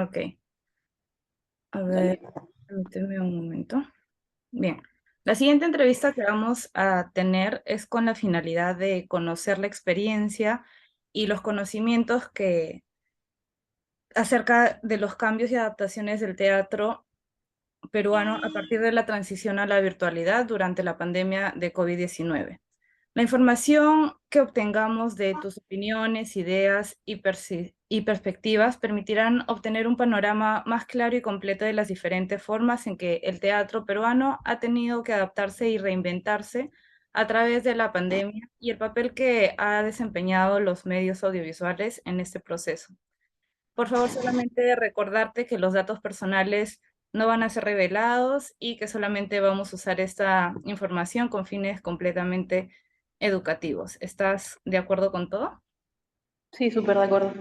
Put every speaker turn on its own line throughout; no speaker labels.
Ok, a ver,
Dale.
permíteme un momento. Bien, la siguiente entrevista que vamos a tener es con la finalidad de conocer la experiencia y los conocimientos que acerca de los cambios y adaptaciones del teatro peruano a partir de la transición a la virtualidad durante la pandemia de COVID-19. La información que obtengamos de tus opiniones, ideas y perspectivas permitirán obtener un panorama más claro y completo de las diferentes formas en que el teatro peruano ha tenido que adaptarse y reinventarse a través de la pandemia y el papel que ha desempeñado los medios audiovisuales en este proceso. Por favor, solamente recordarte que los datos personales no van a ser revelados y que solamente vamos a usar esta información con fines completamente educativos. ¿Estás de acuerdo con todo?
Sí, súper de acuerdo.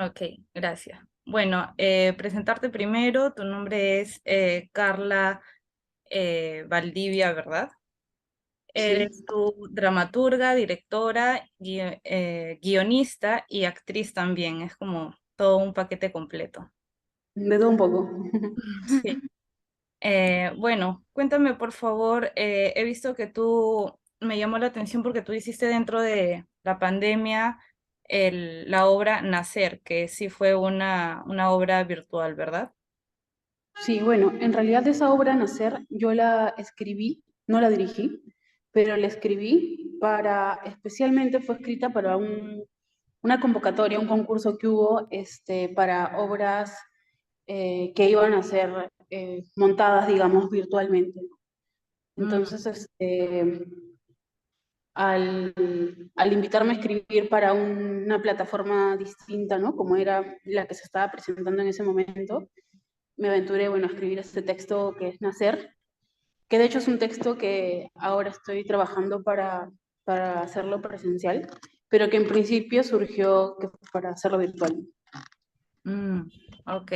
Ok, gracias. Bueno, presentarte primero. Tu nombre es Carla Valdivia, ¿verdad?
Sí,
Eres tu dramaturga, directora, guionista y actriz también. Es como todo un paquete completo.
de todo un poco.
Sí. Bueno, cuéntame por favor, he visto que tú, me llamó la atención porque tú hiciste dentro de la pandemia la obra Nacer, que sí fue una obra virtual, ¿verdad?
Sí, bueno, en realidad esa obra Nacer yo la escribí, no la dirigí, pero la escribí para, especialmente fue escrita para una convocatoria, un concurso que hubo para obras que iban a ser montadas, digamos, virtualmente.
Mm,
Entonces, al, al invitarme a escribir para una plataforma distinta, ¿no? Como era la que se estaba presentando en ese momento, me aventuré, bueno, a escribir este texto que es Nacer, que de hecho es un texto que ahora estoy trabajando para hacerlo presencial, pero que en principio surgió para hacerlo virtual.
mm, ok.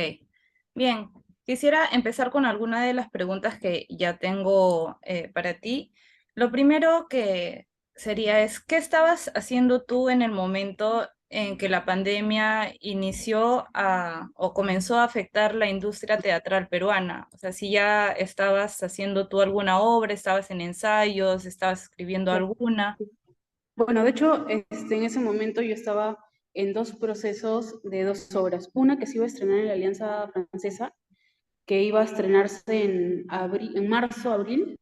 Bien, quisiera empezar con alguna de las preguntas que ya tengo para ti. Lo primero que sería es, ¿qué estabas haciendo tú en el momento en que la pandemia inició o comenzó a afectar la industria teatral peruana? O sea, si ya estabas haciendo tú alguna obra, estabas en ensayos, estabas escribiendo alguna.
Bueno, de hecho, en ese momento yo estaba en dos procesos de dos obras. Una que se iba a estrenar en la Alianza Francesa, que iba a estrenarse en, abril, en marzo, abril,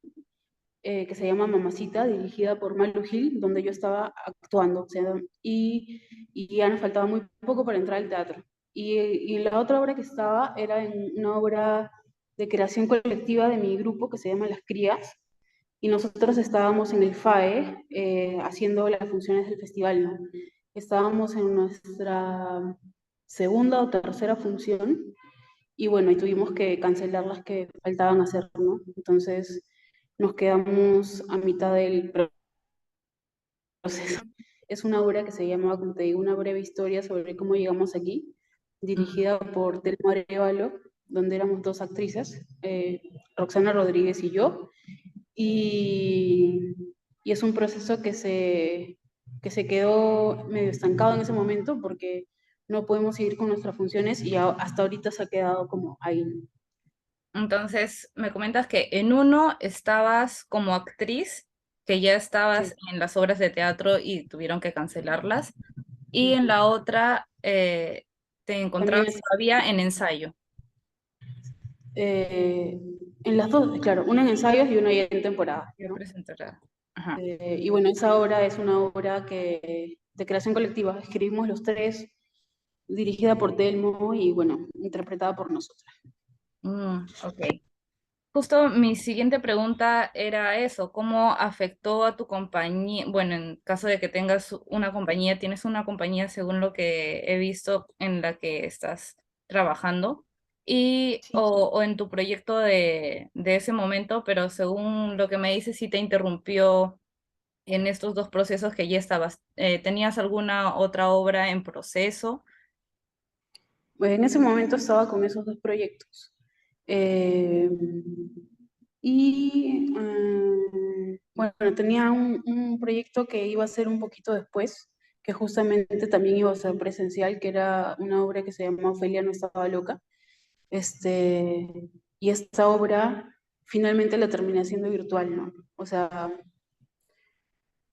que se llama Mamacita, dirigida por Malu Gil, donde yo estaba actuando. O sea, y ya nos faltaba muy poco para entrar al teatro. Y la otra obra que estaba era en una obra de creación colectiva de mi grupo que se llama Las Crías, y nosotros estábamos en el FAE haciendo las funciones del festival, ¿no? Estábamos en nuestra segunda o tercera función y bueno, y tuvimos que cancelar las que faltaban hacer, ¿no? Entonces nos quedamos a mitad del proceso. Es una obra que se llama, como te digo, una breve historia sobre cómo llegamos aquí,
Mm.
dirigida por Telma Arevalo, donde éramos dos actrices, Roxana Rodríguez y yo, y, y es un proceso que se quedó medio estancado en ese momento porque no podemos seguir con nuestras funciones y hasta ahorita se ha quedado como ahí.
Entonces, me comentas que en uno estabas como actriz, que ya estabas
Sí.
en las obras de teatro y tuvieron que cancelarlas, y en la otra te
También
encontrabas
es,
todavía en ensayo.
eh, en las dos, claro, una en ensayos y una ya en temporada,
Ya
¿no?
presentará. Ajá.
Y bueno, esa obra es una obra de creación colectiva. Escribimos los tres, dirigida por Telmo y bueno, interpretada por nosotras.
Ok. Justo mi siguiente pregunta era eso, ¿cómo afectó a tu compañía? Bueno, en caso de que tengas una compañía, tienes una compañía según lo que he visto en la que estás trabajando o en tu proyecto de ese momento, pero según lo que me dices, sí te interrumpió en estos dos procesos que ya estabas. ¿Tenías alguna otra obra en proceso?
Pues en ese momento estaba con esos dos proyectos. Eh, bueno, tenía un proyecto que iba a ser un poquito después, que justamente también iba a ser presencial, que era una obra que se llama Ofelia no estaba loca, y esta obra finalmente la terminé haciendo virtual, ¿no? O sea,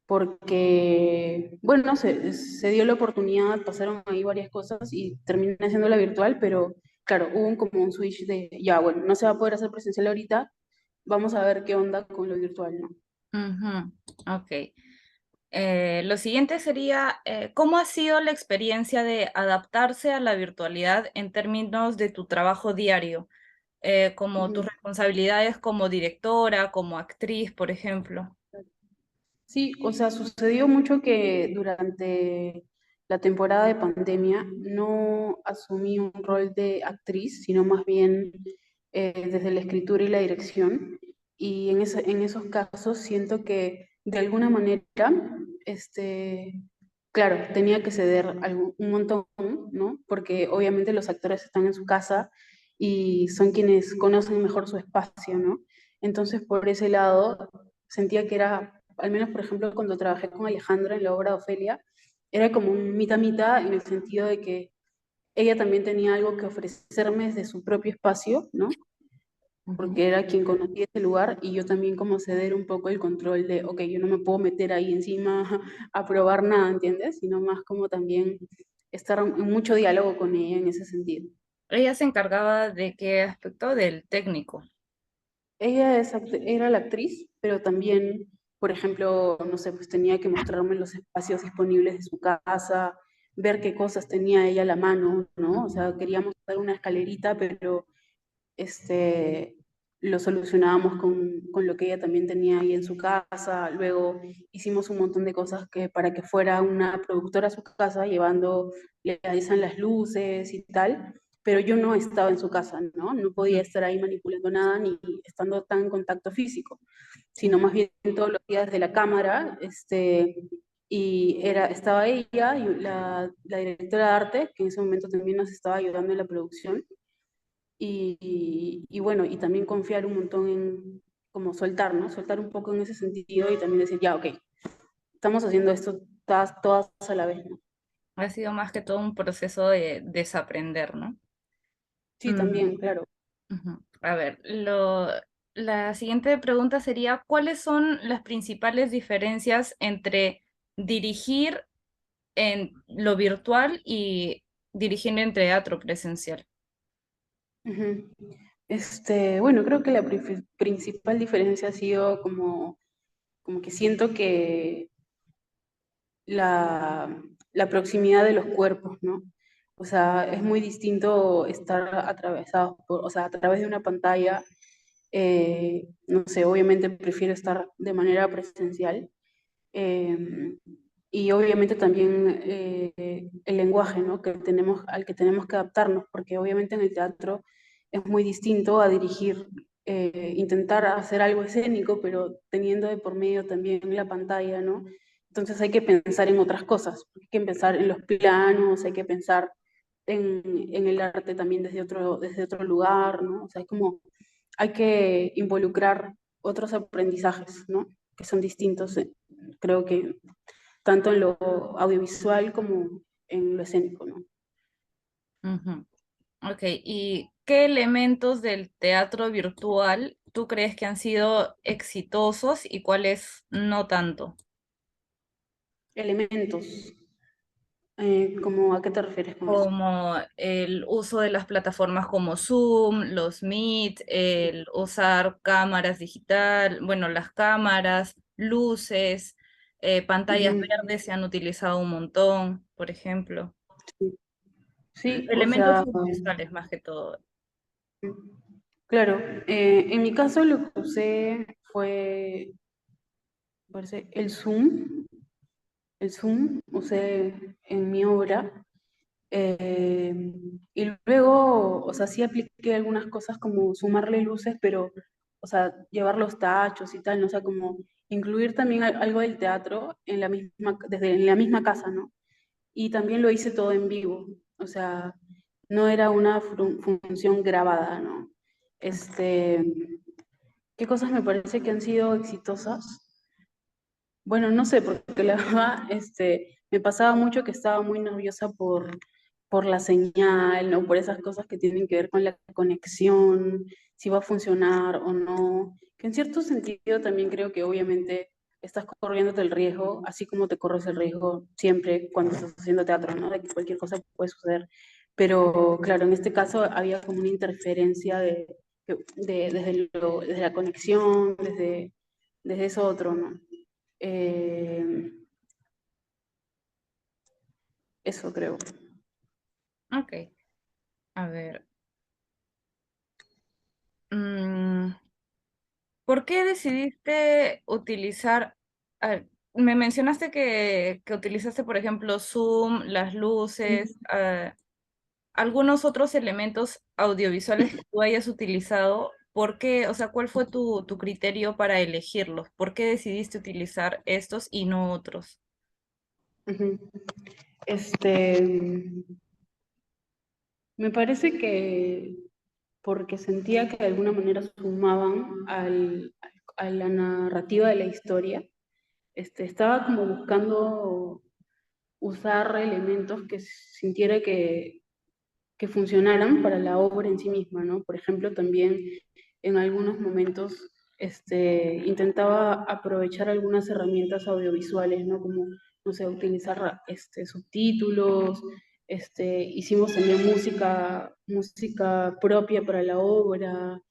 porque, bueno, se dio la oportunidad, pasaron ahí varias cosas y terminé haciéndola virtual, pero claro, hubo como un switch de, ya, bueno, no se va a poder hacer presencial ahorita, vamos a ver qué onda con lo virtual, ¿no?
Ujú, ok. Lo siguiente sería, ¿cómo ha sido la experiencia de adaptarse a la virtualidad en términos de tu trabajo diario, como tus
Ujú.
responsabilidades como directora, como actriz, por ejemplo?
Sí, o sea, sucedió mucho que durante la temporada de pandemia no asumí un rol de actriz, sino más bien desde la escritura y la dirección. Y en esos casos siento que de alguna manera, claro, tenía que ceder un montón, ¿no? Porque obviamente los actores están en su casa y son quienes conocen mejor su espacio, ¿no? Entonces, por ese lado, sentía que era, al menos por ejemplo, cuando trabajé con Alejandra en la obra de Ofelia, era como un mitad-mitad en el sentido de que ella también tenía algo que ofrecerme desde su propio espacio, ¿no?
Ujú.
Porque era quien conocía ese lugar y yo también como ceder un poco el control de, ok, yo no me puedo meter ahí encima a probar nada, ¿entiendes? Sino más como también estar en mucho diálogo con ella en ese sentido.
Ella se encargaba de qué aspecto del técnico.
Era la actriz, pero también, por ejemplo, no sé, pues tenía que mostrarme los espacios disponibles de su casa, ver qué cosas tenía ella a la mano, ¿no? O sea, queríamos dar una escalerita, pero este, lo solucionábamos con lo que ella también tenía ahí en su casa. Luego hicimos un montón de cosas que, para que fuera una productora a su casa, llevando, le avisan las luces y tal, pero yo no estaba en su casa, ¿no? No podía
Ujú,
estar ahí manipulando nada ni estando tan en contacto físico, sino
ujú.
más bien todos los días de la cámara, y estaba ella y la directora de arte, que en ese momento también nos estaba ayudando en la producción, y bueno, y también confiar un montón en como soltar, ¿no? Soltar un poco en ese sentido y también decir, ya, ok, estamos haciendo esto todas a la vez, ¿no?
Ha sido más que todo un proceso de desaprender, ¿no?
Sí,
Mm,
también, claro.
ujú. A ver, la siguiente pregunta sería, ¿cuáles son las principales diferencias entre dirigir en lo virtual y dirigir en teatro presencial?
Ujú. Bueno, creo que la principal diferencia ha sido como que siento que la proximidad de los cuerpos, ¿no? O sea, es muy distinto estar atravesados o sea, a través de una pantalla. No sé, obviamente prefiero estar de manera presencial. eh, y obviamente también el lenguaje, ¿no? Al que tenemos que adaptarnos, porque obviamente en el teatro es muy distinto a dirigir, intentar hacer algo escénico, pero teniendo de por medio también la pantalla, ¿no? Entonces hay que pensar en otras cosas, hay que pensar en los planos, hay que pensar en el arte también desde otro lugar, ¿no? O sea, es como hay que involucrar otros aprendizajes, ¿no? Que son distintos, creo que tanto en lo audiovisual como en lo escénico, ¿no?
Ujú. Ok, ¿y qué elementos del teatro virtual tú crees que han sido exitosos y cuáles no tanto?
Elementos, ¿cómo a qué te refieres con eso?
Como el uso de las plataformas como Zoom, los Meet, el usar cámaras digital, bueno, las cámaras, luces, pantallas
Ujú.
verdes se han utilizado un montón, por ejemplo.
Sí, sí, o
Elementos
sea,
audiovisuales más que todo.
claro, en mi caso lo que usé fue, parece, el Zoom usé en mi obra. Eh, y luego, o sea, sí apliqué algunas cosas como sumarle luces, pero, o sea, llevar los tachos y tal, ¿no? O sea, como incluir también algo del teatro en desde la misma casa, ¿no? Y también lo hice todo en vivo, o sea, no era una función grabada, ¿no? Este, ¿Qué cosas me parece que han sido exitosas? Bueno, no sé, porque la verdad, me pasaba mucho que estaba muy nerviosa por la señal, ¿no? Por esas cosas que tienen que ver con la conexión, si va a funcionar o no, que en cierto sentido también creo que obviamente estás corriéndote el riesgo, así como te corres el riesgo siempre cuando estás haciendo teatro, ¿no? De que cualquier cosa puede suceder. Pero claro, en este caso había como una interferencia desde la conexión, desde eso otro, ¿no? Eh, Eso creo.
Ok, a ver. mm, ¿Por qué decidiste utilizar, me mencionaste que utilizaste, por ejemplo, Zoom, las luces, algunos otros elementos audiovisuales que tú hayas utilizado? ¿Por qué? O sea, ¿cuál fue tu criterio para elegirlos? ¿Por qué decidiste utilizar estos y no otros?
Ujú. Este, Me parece que porque sentía que de alguna manera sumaban a la narrativa de la historia. Estaba como buscando usar elementos que sintiera que funcionaran para la obra en sí misma, ¿no? Por ejemplo, también en algunos momentos intentaba aprovechar algunas herramientas audiovisuales, ¿no? Como, no sé, utilizar subtítulos, hicimos también música propia para la obra,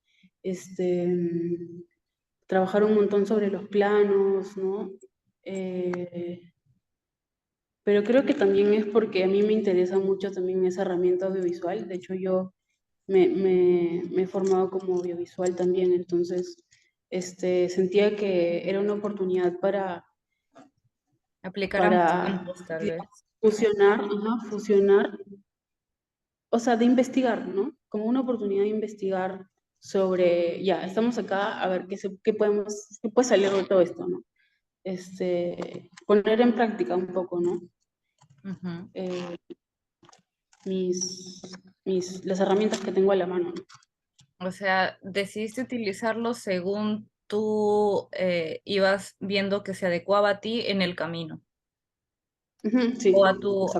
este, trabajar un montón sobre los planos, ¿no? Eh, pero creo que también es porque a mí me interesa mucho también esa herramienta audiovisual. De hecho, yo me he formado como audiovisual también, entonces sentía que era una oportunidad
Aplicar ambos
para
campos, tal vez.
digamos, fusionar, ajá, fusionar, o sea, de investigar, ¿no? Como una oportunidad de investigar sobre, ya, estamos acá, a ver qué puede salir de todo esto, ¿no? Poner en práctica un poco, ¿no?
Ujú.
Eh, las herramientas que tengo a la mano, ¿no?
O sea, decidiste utilizarlo según tú ibas viendo que se adecuaba a ti en el camino,
Ujú, sí,
o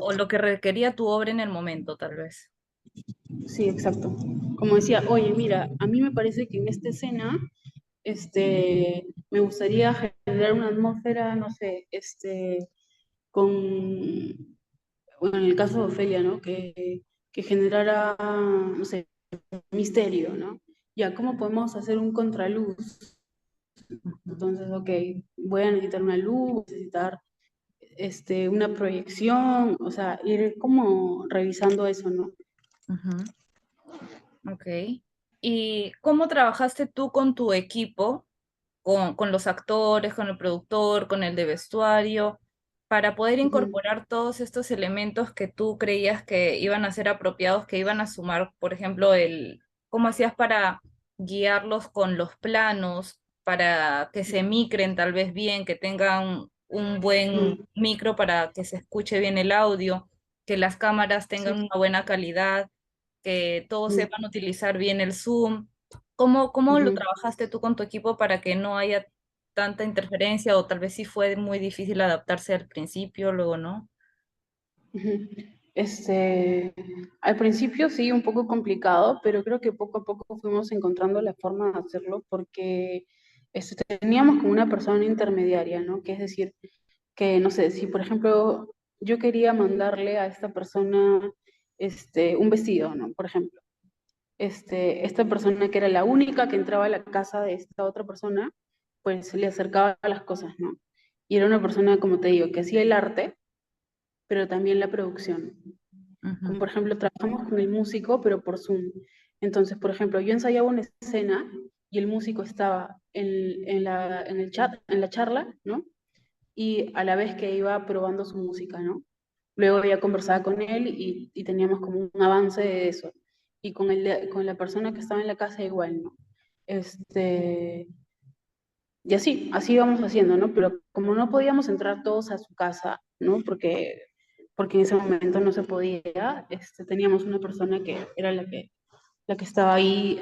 o
exacto.
lo que requería tu obra en el momento, tal vez.
Sí, exacto. Como decía, oye, mira, a mí me parece que en esta escena, me gustaría generar una atmósfera, no sé, con, bueno, en el caso de Ofelia, ¿no? Que generara, no sé, misterio, ¿no? Ya, ¿cómo podemos hacer un contraluz?
Ujú,
Entonces, ok, voy a necesitar una luz, necesitar una proyección, o sea, ir como revisando eso, ¿no?
ujú. Ok. ¿Y cómo trabajaste tú con tu equipo, con los actores, con el productor, con el de vestuario, para poder
Ujú,
incorporar todos estos elementos que tú creías que iban a ser apropiados, que iban a sumar, por ejemplo, cómo hacías para guiarlos con los planos, para que se micren tal vez bien, que tengan un buen
ujú,
micro para que se escuche bien el audio, que las cámaras
sí.
tengan una buena calidad, que todos
Ujú,
sepan utilizar bien el Zoom? Cómo lo
ujú.
trabajaste tú con tu equipo para que no haya tanta interferencia, o tal vez sí fue muy difícil adaptarse al principio, luego no?
Ujú. Al principio sí, un poco complicado, pero creo que poco a poco fuimos encontrando la forma de hacerlo porque teníamos como una persona intermediaria, ¿no? Que es decir, que no sé, si por ejemplo yo quería mandarle a esta persona un vestido, ¿no? Por ejemplo, esta persona que era la única que entraba a la casa de esta otra persona, pues le acercaba las cosas, ¿no? Y era una persona, como te digo, que hacía el arte, pero también la producción. Como
Ujú,
por ejemplo, trabajamos con el músico, pero por Zoom. Entonces, por ejemplo, yo ensayaba una escena y el músico estaba en el chat, en la charla, ¿no? Y a la vez que iba probando su música, ¿no? Luego ya conversaba con él y teníamos como un avance de eso. Y con la persona que estaba en la casa igual, ¿no? Este, y así íbamos haciendo, ¿no? Pero como no podíamos entrar todos a su casa, ¿no? Porque en ese momento no se podía, teníamos una persona que era la que estaba ahí,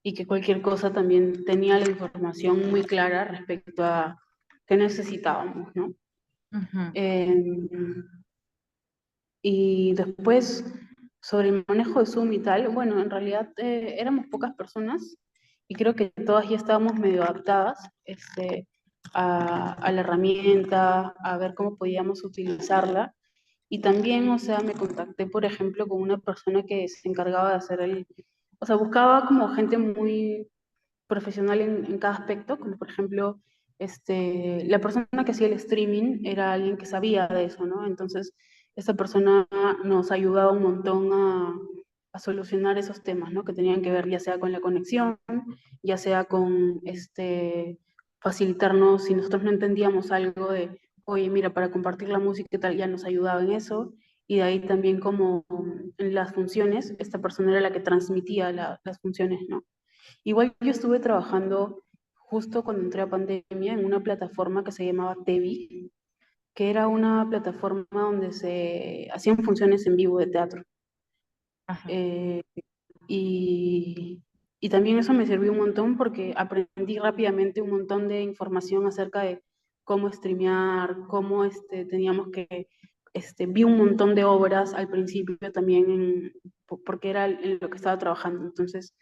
y que cualquier cosa también tenía la información muy clara respecto a qué necesitábamos, ¿no?
ujú.
Eh, Y después, sobre el manejo de Zoom y tal, bueno, en realidad éramos pocas personas y creo que todas ya estábamos medio adaptadas a la herramienta, a ver cómo podíamos utilizarla. Y también, o sea, me contacté, por ejemplo, con una persona que se encargaba de hacer o sea, buscaba como gente muy profesional en cada aspecto, como por ejemplo, la persona que hacía el streaming era alguien que sabía de eso, ¿no? Entonces, esta persona nos ayudaba un montón a solucionar esos temas, ¿no? Que tenían que ver ya sea con la conexión, ya sea con facilitarnos, si nosotros no entendíamos algo de, oye, mira, para compartir la música y tal, ya nos ayudaba en eso. Y de ahí también como en las funciones, esta persona era la que transmitía las funciones, ¿no? Igual yo estuve trabajando justo cuando entré a pandemia en una plataforma que se llamaba Tevi, que era una plataforma donde se hacían funciones en vivo de teatro.
Ajá.
Eh, y, y también eso me sirvió un montón porque aprendí rápidamente un montón de información acerca de cómo streamear, cómo teníamos que... vi un montón de obras al principio también porque era en lo que estaba trabajando. Entonces,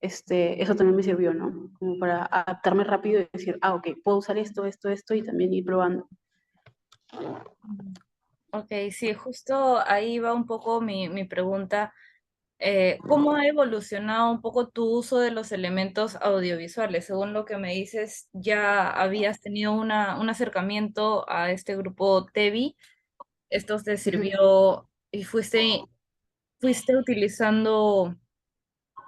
eso también me sirvió, ¿no? Como para adaptarme rápido y decir, ah, ok, puedo usar esto, esto, esto y también ir probando.
Mm. Ok, sí, justo ahí va un poco mi pregunta. ¿Cómo ha evolucionado un poco tu uso de los elementos audiovisuales? Según lo que me dices, ya habías tenido un acercamiento a este grupo TEVI. ¿Esto te
Ujú,
sirvió y fuiste utilizando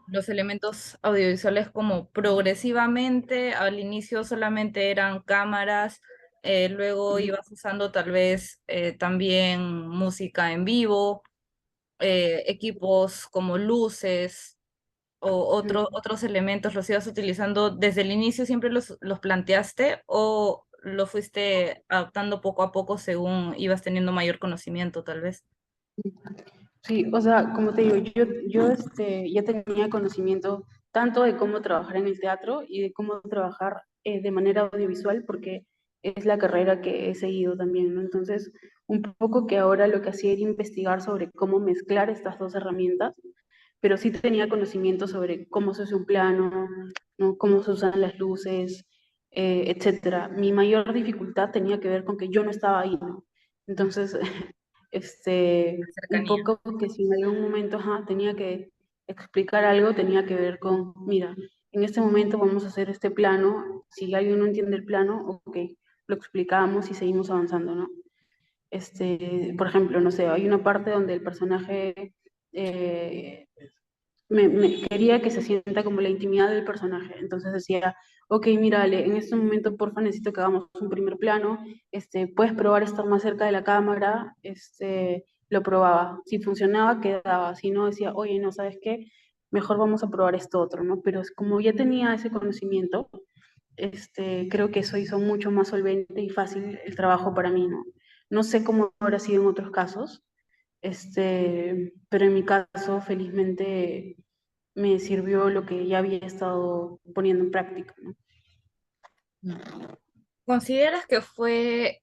los elementos audiovisuales como progresivamente? Al inicio solamente eran cámaras, luego
ujú,
ibas usando tal vez también música en vivo, equipos como luces o
ujú.
otros elementos. ¿Los ibas utilizando desde el inicio, siempre los planteaste o lo fuiste adaptando poco a poco según ibas teniendo mayor conocimiento tal vez?
Sí, o sea, como te digo, yo ya tenía conocimiento tanto de cómo trabajar en el teatro y de cómo trabajar de manera audiovisual, porque es la carrera que he seguido también, ¿no? Entonces, un poco que ahora lo que hacía era investigar sobre cómo mezclar estas dos herramientas, pero sí tenía conocimiento sobre cómo se hace un plano, ¿no? Cómo se usan las luces, etcétera. Mi mayor dificultad tenía que ver con que yo no estaba ahí, ¿no? Entonces,
La
un
cercanía.
poco que si en algún momento tenía que explicar algo, tenía que ver con, mira, en este momento vamos a hacer este plano, si alguien no entiende el plano, ok, lo explicamos y seguimos avanzando, ¿no? Por ejemplo, no sé, hay una parte donde el personaje eh, quería que se sienta como la intimidad del personaje. Entonces decía, ok, mira, Ale, en este momento, porfa, necesito que hagamos un primer plano. Puedes probar estar más cerca de la cámara. Lo probaba. Si funcionaba, quedaba. Si no, decía, oye, no, ¿sabes qué? Mejor vamos a probar esto otro, ¿no? Pero es como ya tenía ese conocimiento, creo que eso hizo mucho más solvente y fácil el trabajo para mí, ¿no? No sé cómo habrá sido en otros casos, pero en mi caso, felizmente, me sirvió lo que ya había estado poniendo en práctica, ¿no?
¿Consideras que fue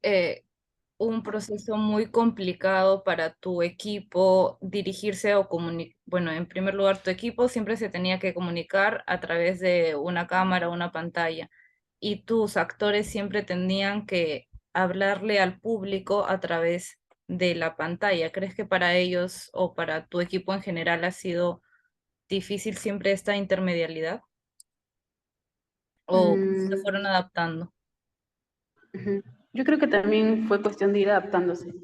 un proceso muy complicado para tu equipo dirigirse o comunicar? Bueno, en primer lugar, tu equipo siempre se tenía que comunicar a través de una cámara o una pantalla y tus actores siempre tenían que hablarle al público a través de la pantalla. ¿Crees que para ellos o para tu equipo en general ha sido difícil siempre esta intermedialidad o se
Mm,
fueron adaptando?
ujú. Yo creo que también fue cuestión de ir adaptándose,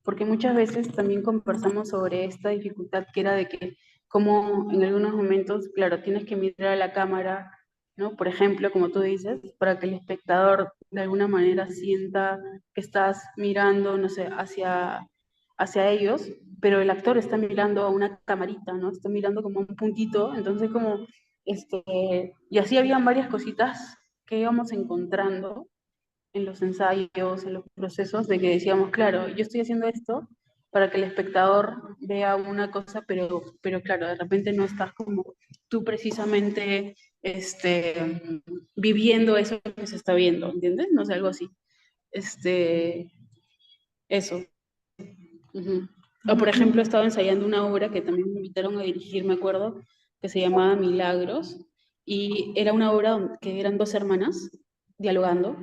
porque muchas veces también conversamos sobre esta dificultad que era de que como en algunos momentos, claro, tienes que mirar a la cámara, ¿no? Por ejemplo, como tú dices, para que el espectador de alguna manera sienta que estás mirando, no sé, hacia ellos, pero el actor está mirando a una camarita, ¿no? Está mirando como un puntito, entonces como, y así habían varias cositas que íbamos encontrando en los ensayos, en los procesos, de que decíamos, claro, yo estoy haciendo esto para que el espectador vea una cosa, pero claro, de repente no estás como tú precisamente viviendo eso que se está viendo, ¿entiendes? No sé, algo así. Este, eso. Ujú. O
Ujú.
por ejemplo, estaba ensayando una obra que también me invitaron a dirigir, me acuerdo, que se llamaba Milagros, y era una obra que eran dos hermanas dialogando,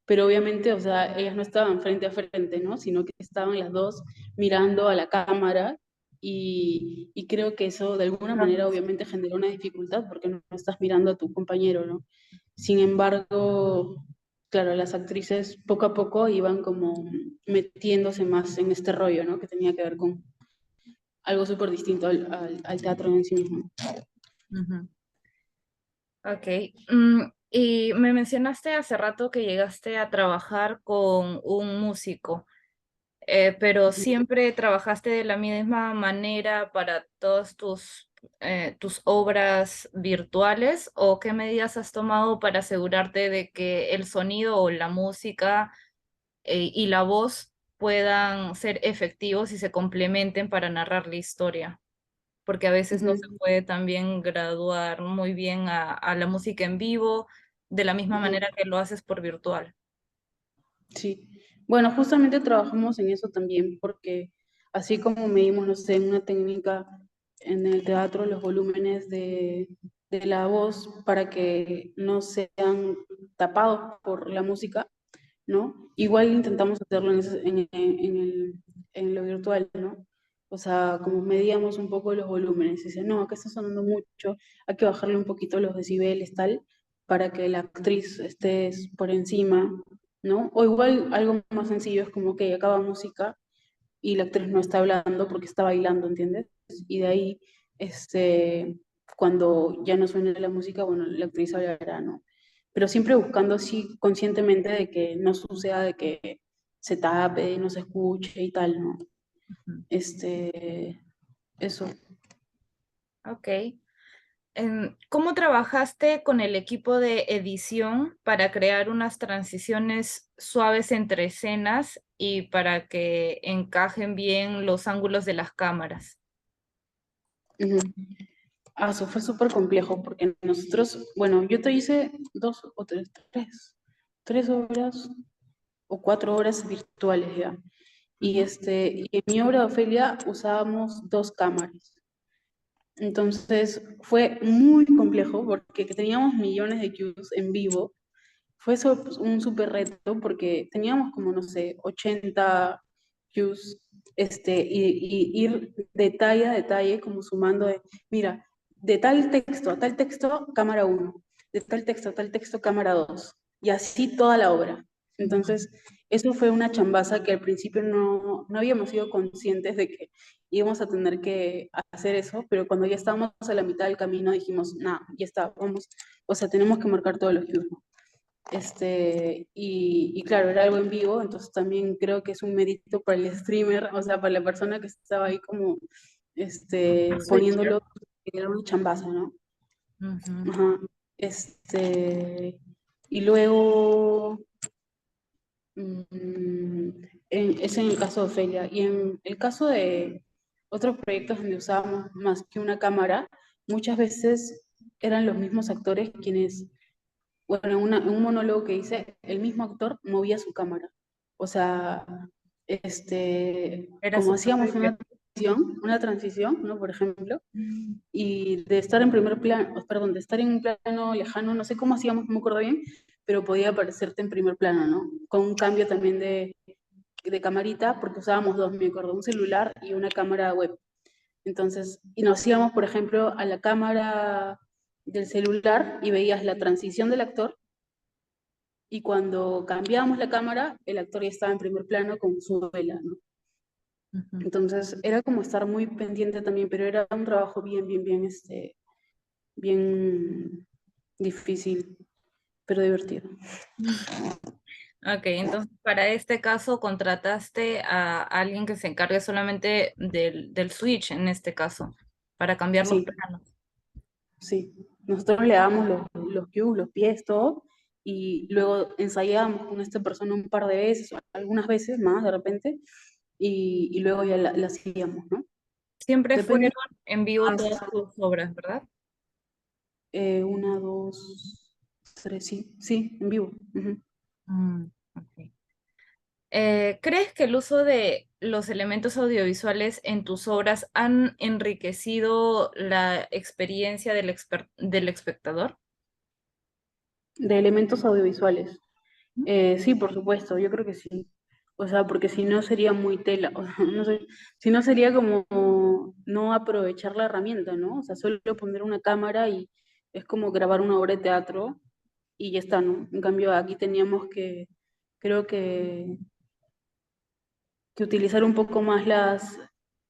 pero obviamente, o sea, ellas no estaban frente a frente, ¿no? Sino que estaban las dos mirando a la cámara, y creo que eso de alguna manera obviamente generó una dificultad porque no estás mirando a tu compañero, ¿no? Sin embargo, claro, las actrices poco a poco iban como metiéndose más en este rollo, ¿no? Que tenía que ver con algo súper distinto al teatro en sí mismo.
Ujú. Ok. Y me mencionaste hace rato que llegaste a trabajar con un músico, pero ¿siempre trabajaste de la misma manera para todas tus obras virtuales? ¿O qué medidas has tomado para asegurarte de que el sonido o la música y la voz puedan ser efectivos y se complementen para narrar la historia? Porque a veces no se
Ujú,
puede también graduar muy bien a la música en vivo de la misma
ujú.
manera que lo haces por virtual.
Sí, bueno, justamente trabajamos en eso también, porque así como medimos, no sé, en una técnica en el teatro, los volúmenes de la voz para que no sean tapados por la música, ¿no? Igual intentamos hacerlo en lo virtual, ¿no? O sea, como medíamos un poco los volúmenes, y dice, no, acá está sonando mucho, hay que bajarle un poquito los decibeles, tal, para que la actriz esté por encima, ¿no? O igual algo más sencillo es como que acaba música y la actriz no está hablando porque está bailando, ¿entiendes? Y de ahí, este, cuando ya no suene la música, bueno, la actriz hablará, ¿no? Pero siempre buscando así conscientemente de que no suceda de que se tape, no se escuche y tal, ¿no?
Ujú.
Eso.
Ok. ¿Cómo trabajaste con el equipo de edición para crear unas transiciones suaves entre escenas y para que encajen bien los ángulos de las cámaras?
Ujú. Ah, eso fue súper complejo porque nosotros, bueno, yo te hice dos o tres horas o 4 horas virtuales ya.
Ujú.
Y en mi obra de Ofelia usábamos dos cámaras. Entonces fue muy complejo porque teníamos millones de cues en vivo. Fue eso pues, un súper reto porque teníamos como, no sé, 80 cues, y ir detalle a detalle, como sumando de, mira, de tal texto a tal texto, cámara uno, de tal texto a tal texto, cámara 2 y así toda la obra. Entonces, eso fue una chambaza que al principio no habíamos sido conscientes de que íbamos a tener que hacer eso, pero cuando ya estábamos a la mitad del camino dijimos, nah, ya está, vamos, o sea, tenemos que marcar todos los cues, ¿no? Y claro, era algo en vivo, entonces también creo que es un mérito para el streamer, o sea, para la persona que estaba ahí como,
El switcher.
poniéndolo, era una chambaza, ¿no?
Ujú.
Ajá. Este, y luego, mm, es en el caso de Ofelia, y en el caso de otros proyectos donde usábamos más que una cámara, muchas veces eran los mismos actores quienes bueno, en un monólogo que hice, el mismo actor movía su cámara. O sea,
Era
como
su
hacíamos
propio.
una transición, ¿no? Por ejemplo, y de estar en primer plano, perdón, de estar en un plano lejano, no sé cómo hacíamos, no me acuerdo bien, pero podía aparecerte en primer plano, ¿no? Con un cambio también de camarita, porque usábamos dos, me acuerdo, un celular y una cámara web. Entonces, y nos íbamos, por ejemplo, a la cámara del celular y veías la transición del actor y cuando cambiábamos la cámara, el actor ya estaba en primer plano con su vela, ¿no?
Ujú.
Entonces era como estar muy pendiente también, pero era un trabajo bien, bien difícil, pero divertido.
Ok, entonces para este caso contrataste a alguien que se encargue solamente del switch en este caso, para cambiar los
Sí,
planos.
sí. Nosotros le damos los cues, los pies, todo, y luego ensayábamos con esta persona un par de veces, algunas veces más de repente, y luego ya la hacíamos, ¿no?
Siempre fueron
Depende,
en vivo todas tus obras, ¿verdad?
una, dos, tres, sí, sí, en vivo. Ujú.
Mm, ok. ¿Crees que el uso de los elementos audiovisuales en tus obras han enriquecido la experiencia del espectador?
De elementos audiovisuales. Sí, por supuesto, yo creo que sí. O sea, porque si no sería muy tela, o sea, no sé, si no sería como no aprovechar la herramienta, ¿no? O sea, solo poner una cámara y es como grabar una obra de teatro y ya está, ¿no? En cambio, aquí teníamos que, creo que utilizar un poco más las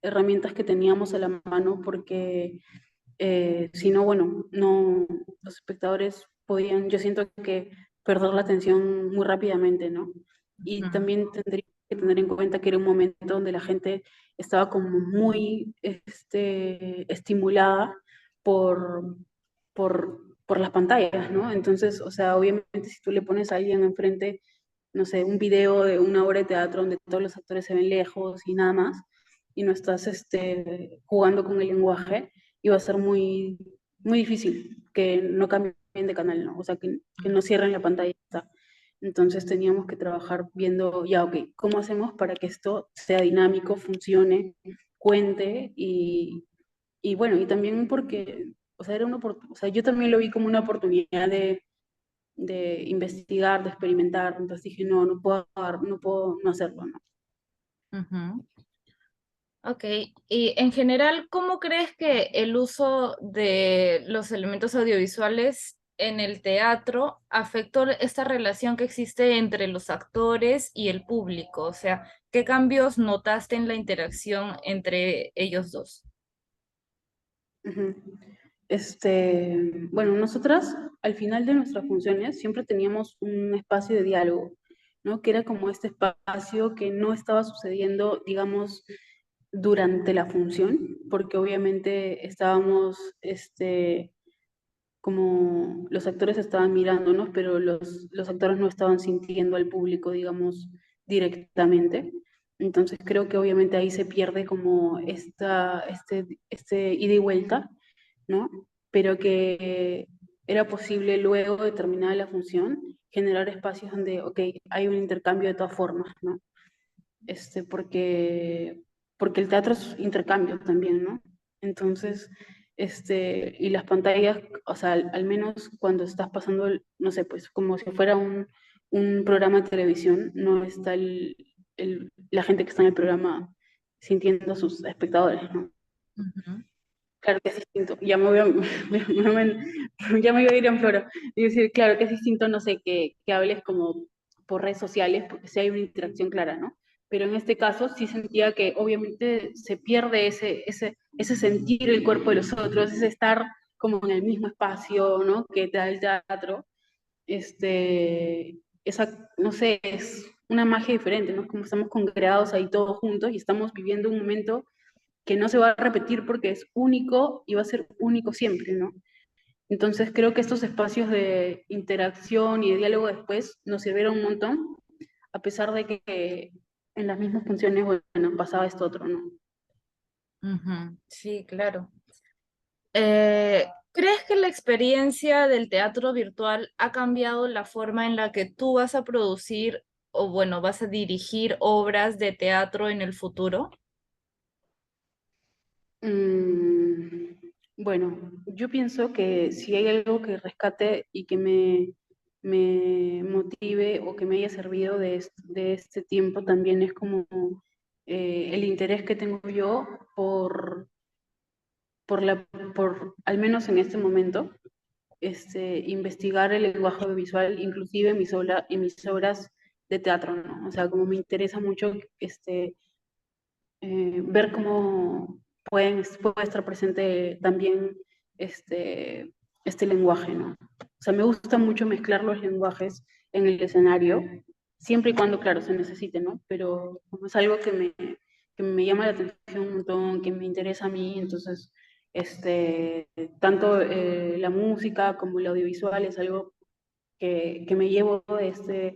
herramientas que teníamos a la mano porque si no, bueno, no, los espectadores podían, yo siento que perder la atención muy rápidamente, ¿no? Y
Ujú,
también tendría que tener en cuenta que era un momento donde la gente estaba como muy estimulada por, por las pantallas, ¿no? Entonces, o sea, obviamente si tú le pones a alguien enfrente, no sé, un video de una obra de teatro donde todos los actores se ven lejos y nada más, y no estás jugando con el lenguaje, iba a ser muy, muy difícil que no cambien de canal, ¿no? O sea, que no cierren la pantalla. Entonces teníamos que trabajar viendo, ya, ok, ¿cómo hacemos para que esto sea dinámico, funcione, cuente? Y bueno, y también porque, o sea, o sea, yo también lo vi como una oportunidad de investigar, de experimentar. Entonces dije, no, no puedo no hacerlo, ¿no?
ujú. Ok, y en general, ¿cómo crees que el uso de los elementos audiovisuales en el teatro afectó esta relación que existe entre los actores y el público? O sea, ¿qué cambios notaste en la interacción entre ellos dos?
Ujú. Bueno, nosotras al final de nuestras funciones siempre teníamos un espacio de diálogo, ¿no? Que era como este espacio que no estaba sucediendo, digamos, durante la función, porque obviamente estábamos, como los actores estaban mirándonos, pero los actores no estaban sintiendo al público, digamos, directamente. Entonces creo que obviamente ahí se pierde como este ida y vuelta, ¿no? Pero que era posible luego de terminada la función generar espacios donde, ok, hay un intercambio de todas formas, ¿no? Porque, porque el teatro es intercambio también, ¿no? Entonces, y las pantallas, o sea, al menos cuando estás pasando, no sé, pues como si fuera un programa de televisión, no está la gente que está en el programa sintiendo a sus espectadores, ¿no?
Ujú,
Claro que es distinto. Ya me voy a, ya me iba a ir en floro. Y decir, claro que es distinto, no sé, que hables como por redes sociales, porque sí hay una interacción clara, ¿no? Pero en este caso sí sentía que obviamente se pierde ese sentir el cuerpo de los otros, ese estar como en el mismo espacio, ¿no? Que te da el teatro. No sé, es una magia diferente, ¿no? Como estamos congregados ahí todos juntos y estamos viviendo un momento que no se va a repetir porque es único y va a ser único siempre, ¿no? Entonces creo que estos espacios de interacción y de diálogo después nos sirvieron un montón, a pesar de que en las mismas funciones, bueno, pasaba esto otro, ¿no?
ujú. Sí, claro. ¿Crees que la experiencia del teatro virtual ha cambiado la forma en la que tú vas a producir o, bueno, vas a dirigir obras de teatro en el futuro?
Mm, bueno, yo pienso que si hay algo que rescate y que me motive o que me haya servido de este tiempo también es como el interés que tengo yo por, al menos en este momento, investigar el lenguaje audiovisual, inclusive en mis obras de teatro, ¿no? O sea, como me interesa mucho ver cómo puede estar presente también este lenguaje, ¿no? O sea, me gusta mucho mezclar los lenguajes en el escenario, siempre y cuando, claro, se necesite, ¿no? Pero como es algo que me llama la atención un montón, que me interesa a mí, entonces, tanto la música como el audiovisual es algo que me llevo de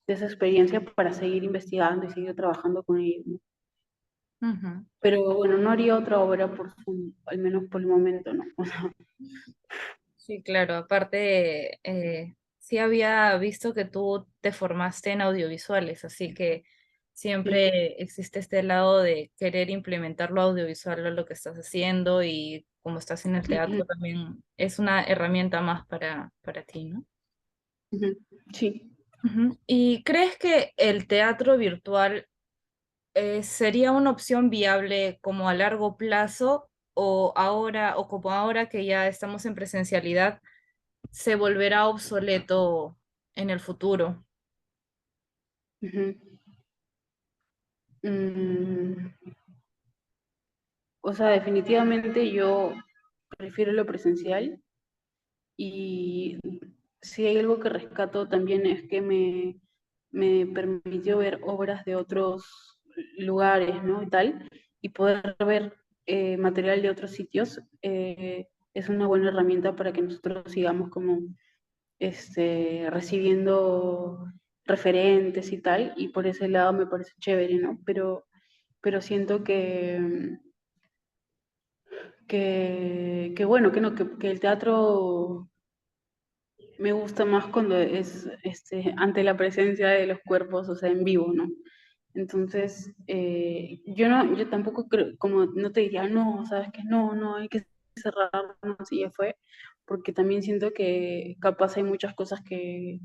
esa experiencia para seguir investigando y seguir trabajando con ello, ¿no?
Ujú.
Pero bueno, no haría otra obra al menos por el momento, ¿no? O sea,
Sí, claro. Aparte, sí había visto que tú te formaste en audiovisuales, así que
Sí.
siempre existe este lado de querer implementar lo audiovisual a lo que estás haciendo y como estás en el teatro
Ujú,
también es una herramienta más para ti, ¿no?
ujú. Sí.
Ujú. ¿Y crees que el teatro virtual sería una opción viable como a largo plazo o ahora, o como ahora que ya estamos en presencialidad, se volverá obsoleto en el futuro?
Ujú. Mm, o sea, definitivamente yo prefiero lo presencial y si hay algo que rescato también es que me permitió ver obras de otros lugares, ¿no? Y tal, y poder ver material de otros sitios es una buena herramienta para que nosotros sigamos como recibiendo referentes y tal, y por ese lado me parece chévere, ¿no? Pero siento que bueno, que, no, que el teatro me gusta más cuando es ante la presencia de los cuerpos, o sea, en vivo, ¿no? Entonces, yo no, yo tampoco creo, como no te diría, no, sabes que no, no, hay que cerrarnos y ya fue, porque también siento que capaz hay muchas cosas que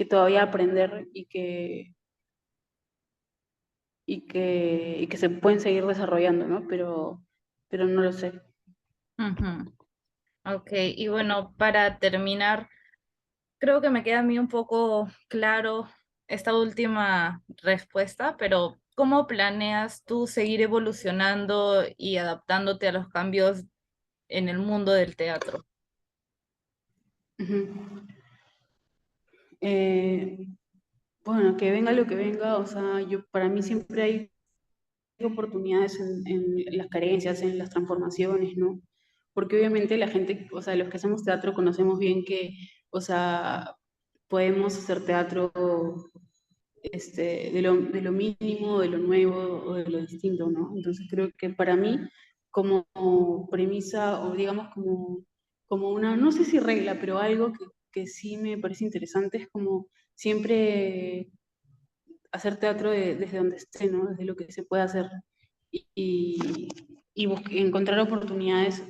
todavía aprender y que se pueden seguir desarrollando, ¿no? Pero no lo sé.
Ujú. Ok, y bueno, para terminar, creo que me queda a mí un poco claro esta última respuesta, pero ¿cómo planeas tú seguir evolucionando y adaptándote a los cambios en el mundo del teatro?
Ujú. Eh, bueno, que venga lo que venga, o sea, yo para mí siempre hay oportunidades en las carencias, en las transformaciones, ¿no? Porque obviamente la gente, o sea, los que hacemos teatro conocemos bien que, o sea, podemos hacer teatro de lo mínimo, de lo nuevo o de lo distinto, ¿no? Entonces creo que para mí, como premisa o digamos como una, no sé si regla, pero algo que sí me parece interesante es como siempre hacer teatro desde donde esté, ¿no? Desde lo que se puede hacer y, encontrar oportunidades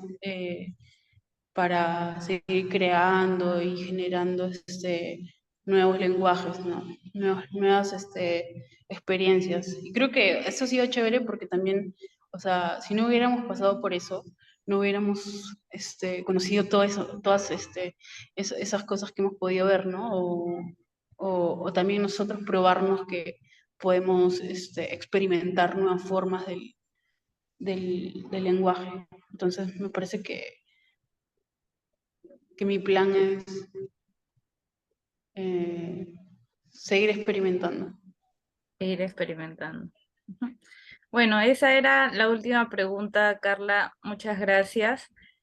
para seguir creando y generando nuevos lenguajes, ¿no? Nuevas experiencias. Y creo que eso ha sido chévere porque también, o sea, si no hubiéramos pasado por eso, no hubiéramos conocido todo eso, todas esas cosas que hemos podido ver, ¿no? O también nosotros probarnos que podemos experimentar nuevas formas del lenguaje. Entonces, me parece que mi plan es eh, seguir experimentando.
Ir experimentando. Ujú. Bueno, esa era la última pregunta, Carla. Muchas gracias.